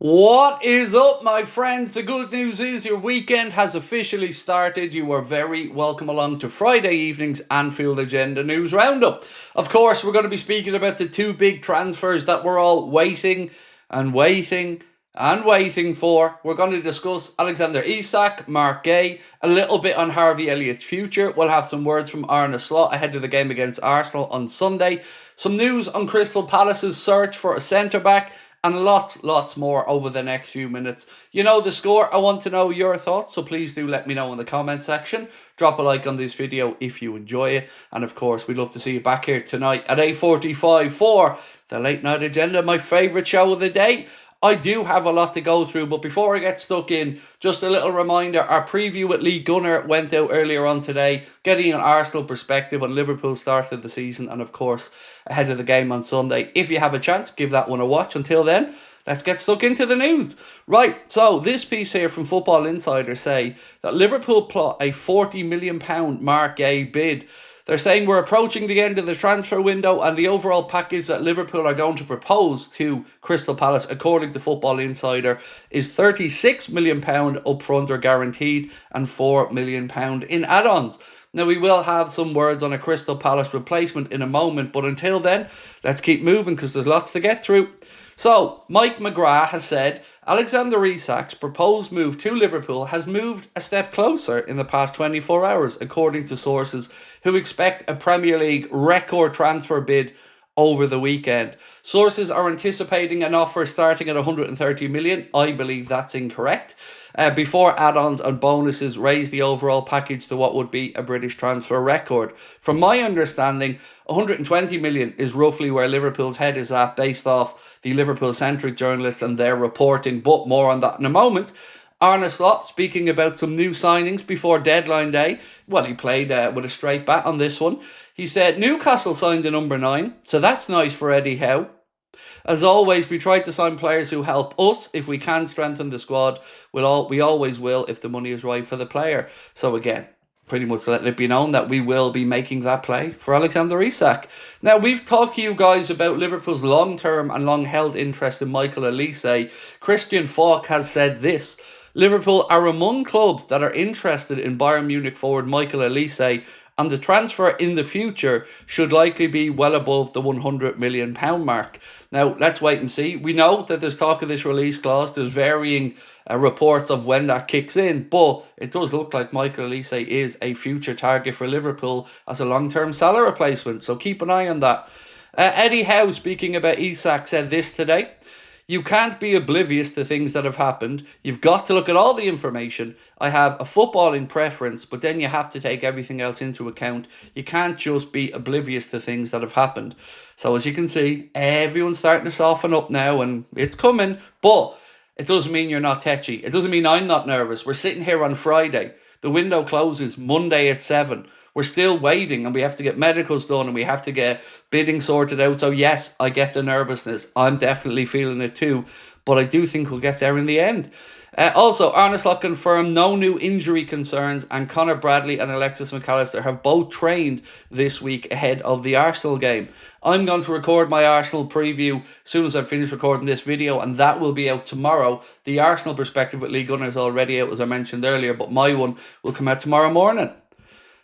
What is up, my friends? The good news is your weekend has officially started. You are very welcome along to Friday evening's Anfield Agenda News Roundup. Of course, we're going to be speaking about the two big transfers that we're all waiting for. We're going to discuss Alexander Isak, Mark Guehi, a little bit on Harvey Elliott's future. We'll have some words from Arne Slot ahead of the game against Arsenal on Sunday. Some news on Crystal Palace's search for a centre-back. And lots more over the next few minutes. You know the score. I want to know your thoughts, so please do let me know in the comment section. Drop a like on this video if you enjoy it. And of course, we'd love to see you back here tonight at 8:45 for the Late Night Agenda, my favourite show of the day. I do have a lot to go through, but before I get stuck in, just a little reminder, our preview at League Gunner went out earlier on today, getting an Arsenal perspective on Liverpool's start of the season and of course ahead of the game on Sunday. If you have a chance, give that one a watch. Until then, let's get stuck into the news. Right, so this piece here from Football Insider say that Liverpool plot a £40 million Mark Guehi bid. They're saying we're approaching the end of the transfer window and the overall package that Liverpool are going to propose to Crystal Palace, according to Football Insider, is £36 million upfront or guaranteed and £4 million in add-ons. Now, we will have some words on a Crystal Palace replacement in a moment, but until then, let's keep moving because there's lots to get through. So, Mike McGrath has said Alexander Isak's proposed move to Liverpool has moved a step closer in the past 24 hours, according to sources who expect a Premier League record transfer bid over the weekend. Sources are anticipating an offer starting at 130 million. I believe that's incorrect. Before add-ons and bonuses raise the overall package to what would be a British transfer record. From my understanding, 120 million is roughly where Liverpool's head is at based off the Liverpool-centric journalists and their reporting, but more on that in a moment. Arne Slot speaking about some new signings before deadline day. Well, he played with a straight bat on this one. He said Newcastle signed a number 9, so that's nice for Eddie Howe. As always, we try to sign players who help us. If we can strengthen the squad, we always will if the money is right for the player. So again, pretty much letting it be known that we will be making that play for Alexander Isak. Now, we've talked to you guys about Liverpool's long-term and long-held interest in Michael Olise. Christian Falk has said this: Liverpool are among clubs that are interested in Bayern Munich forward Michael Olise, and the transfer in the future should likely be well above the £100 million mark. Now, let's wait and see. We know that there's talk of this release clause. There's varying reports of when that kicks in, but it does look like Michael Olise is a future target for Liverpool as a long-term Salah replacement, so keep an eye on that. Eddie Howe, speaking about Isak, said this today: you can't be oblivious to things that have happened. You've got to look at all the information. I have a footballing preference, but then you have to take everything else into account. You can't just be oblivious to things that have happened. So as you can see, everyone's starting to soften up now and it's coming. But it doesn't mean you're not tetchy. It doesn't mean I'm not nervous. We're sitting here on Friday. The window closes Monday at 7. We're still waiting and we have to get medicals done and we have to get bidding sorted out. So yes, I get the nervousness. I'm definitely feeling it too. But I do think we'll get there in the end. Also, Arne Slot confirmed no new injury concerns, and Conor Bradley and Alexis McAllister have both trained this week ahead of the Arsenal game. I'm going to record my Arsenal preview as soon as I finish recording this video, and that will be out tomorrow. The Arsenal perspective with League Gunner is already out, as I mentioned earlier, but my one will come out tomorrow morning.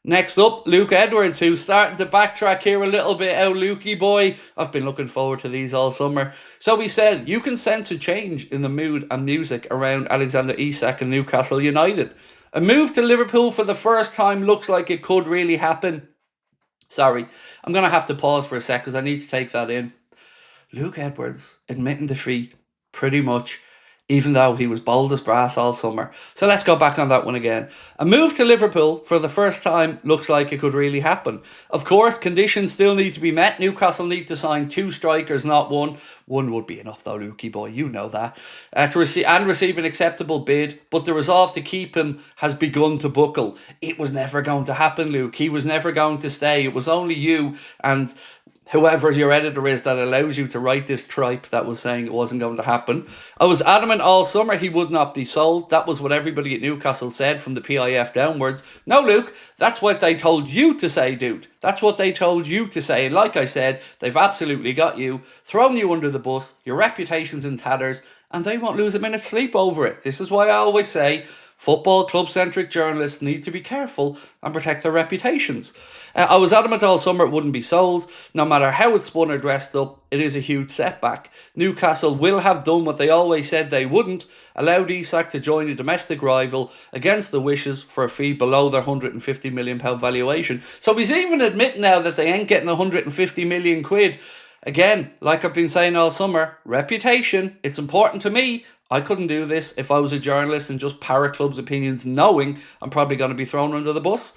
Next up, Luke Edwards, who's starting to backtrack here a little bit. Oh, Lukey boy, I've been looking forward to these all summer. So he said, you can sense a change in the mood and music around Alexander Isak and Newcastle United. A move to Liverpool for the first time looks like it could really happen. Sorry, I'm going to have to pause for a sec because I need to take that in. Luke Edwards admitting defeat, pretty much, even though he was bold as brass all summer. So let's go back on that one again. A move to Liverpool for the first time looks like it could really happen. Of course, conditions still need to be met. Newcastle need to sign 2 strikers, not 1. 1 would be enough though, Lukey boy, you know that. To receive an acceptable bid, but the resolve to keep him has begun to buckle. It was never going to happen, Luke. He was never going to stay. It was only you and whoever your editor is that allows you to write this tripe that was saying it wasn't going to happen. I was adamant all summer he would not be sold. That was what everybody at Newcastle said from the PIF downwards. No, Luke, that's what they told you to say, dude. That's what they told you to say. And like I said, they've absolutely got you, thrown you under the bus, your reputation's in tatters, and they won't lose a minute's sleep over it. This is why I always say football club-centric journalists need to be careful and protect their reputations. I was adamant all summer it wouldn't be sold. No matter how it's spun or dressed up, it is a huge setback. Newcastle will have done what they always said they wouldn't, allowed Isak to join a domestic rival against the wishes for a fee below their £150 million valuation. So he's even admitting now that they ain't getting 150 million quid. Again, like I've been saying all summer, reputation, it's important to me. I couldn't do this if I was a journalist and just parrot clubs' opinions, knowing I'm probably going to be thrown under the bus.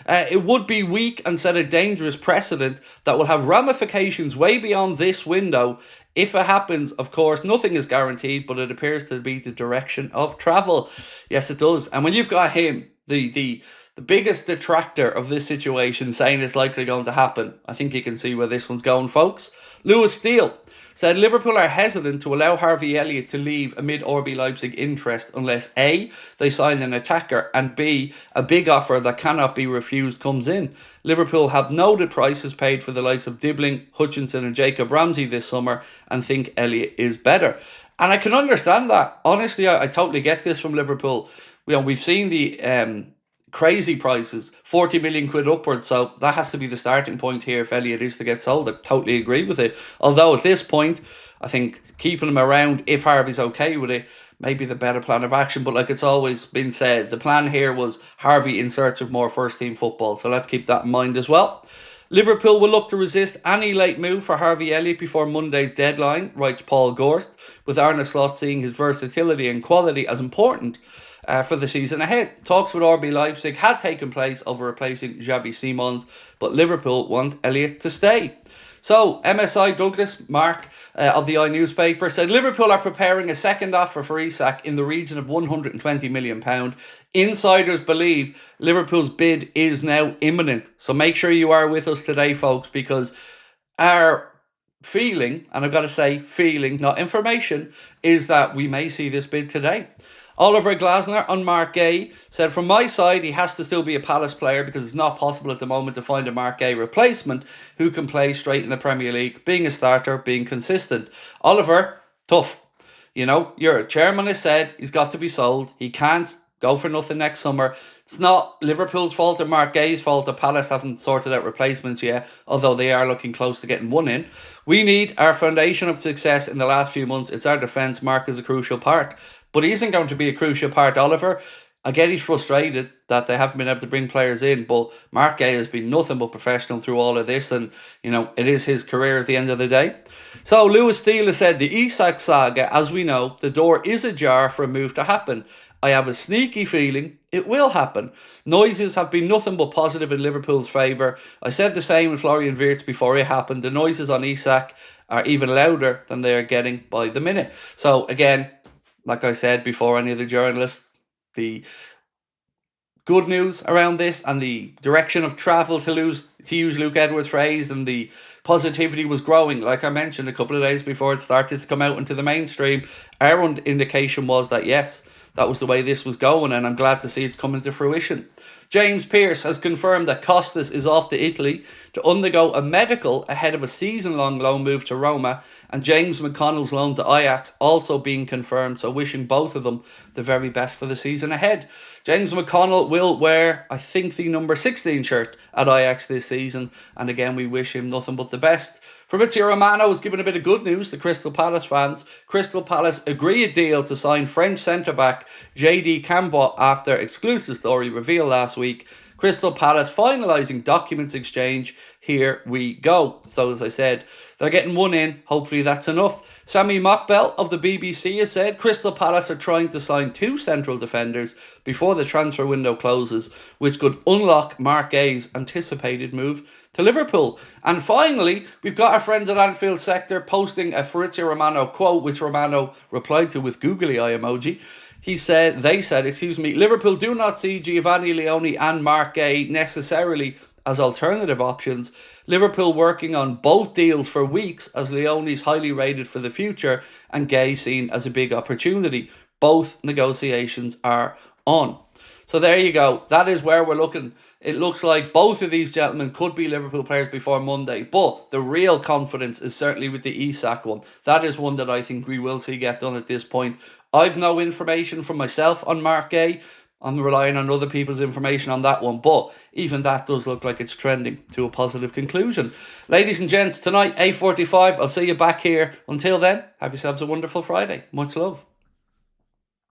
It would be weak and set a dangerous precedent that will have ramifications way beyond this window. If it happens, of course, nothing is guaranteed, but it appears to be the direction of travel. Yes, it does. And when you've got him, the biggest detractor of this situation, saying it's likely going to happen, I think you can see where this one's going, folks. Lewis Steele said Liverpool are hesitant to allow Harvey Elliott to leave amid RB Leipzig interest unless A, they sign an attacker, and B, a big offer that cannot be refused comes in. Liverpool have noted prices paid for the likes of Dibbling, Hutchinson and Jacob Ramsey this summer and think Elliott is better. And I can understand that. Honestly, I totally get this from Liverpool. We've seen the crazy prices, 40 million quid upwards, so that has to be the starting point here if Elliott is to get sold. I totally agree with it. Although at this point, I think keeping him around, if Harvey's okay with it, may be the better plan of action. But like it's always been said, the plan here was Harvey in search of more first team football, so let's keep that in mind as well. Liverpool will look to resist any late move for Harvey Elliott before Monday's deadline, writes Paul Gorst, with Arne Slot seeing his versatility and quality as important for the season ahead. Talks with RB Leipzig had taken place over replacing Xabi Simons, but Liverpool want Elliott to stay. So, MSI Douglas, Mark of the newspaper, said Liverpool are preparing a second offer for Isak in the region of £120 million. Insiders believe Liverpool's bid is now imminent. So make sure you are with us today, folks, because our feeling, and I've got to say feeling, not information, is that we may see this bid today. Oliver Glasner on Mark Guehi said, from my side, he has to still be a Palace player because it's not possible at the moment to find a Mark Guehi replacement who can play straight in the Premier League, being a starter, being consistent. Oliver, tough. Your chairman has said he's got to be sold. He can't go for nothing next summer. It's not Liverpool's fault or Mark Guehi's fault that Palace haven't sorted out replacements yet, although they are looking close to getting one in. We need our foundation of success in the last few months. It's our defence. Mark is a crucial part. But he isn't going to be a crucial part, Oliver. I get he's frustrated that they haven't been able to bring players in, but Mark Guehi has been nothing but professional through all of this, and, it is his career at the end of the day. So Lewis Steele has said, the Isak saga, as we know, the door is ajar for a move to happen. I have a sneaky feeling it will happen. Noises have been nothing but positive in Liverpool's favour. I said the same with Florian Wirtz before it happened. The noises on Isak are even louder than they are getting by the minute. So again, like I said before, any of the journalists, the good news around this and the direction of travel, to use Luke Edwards' phrase, and the positivity was growing. Like I mentioned a couple of days before it started to come out into the mainstream, our indication was that yes, that was the way this was going, and I'm glad to see it's coming to fruition. James Pearce has confirmed that Costas is off to Italy to undergo a medical ahead of a season-long loan move to Roma, and James McConnell's loan to Ajax also being confirmed, so wishing both of them the very best for the season ahead. James McConnell will wear, I think, the number 16 shirt at Ajax this season, and again, we wish him nothing but the best. Fabrizio Romano has given a bit of good news to Crystal Palace fans. Crystal Palace agree a deal to sign French centre-back JD Cambois after exclusive story revealed last week. Crystal Palace finalising documents exchange. Here we go. So as I said, they're getting one in. Hopefully that's enough. Sammy Mockbell of the BBC has said Crystal Palace are trying to sign 2 central defenders before the transfer window closes, which could unlock Mark Guehi's anticipated move to Liverpool. And finally, we've got our friends at Anfield Sector posting a Fabrizio Romano quote, which Romano replied to with googly eye emoji. They said, Liverpool do not see Giovanni Leone and Mark Guehi necessarily as alternative options. Liverpool working on both deals for weeks as Leone's highly rated for the future and Guehi seen as a big opportunity. Both negotiations are on. So there you go. That is where we're looking. It looks like both of these gentlemen could be Liverpool players before Monday, but the real confidence is certainly with the Isak one. That is one that I think we will see get done at this point. I've no information from myself on Mark Guehi. I'm relying on other people's information on that one, but even that does look like it's trending to a positive conclusion. Ladies and gents, tonight, 8:45, I'll see you back here. Until then, have yourselves a wonderful Friday. Much love.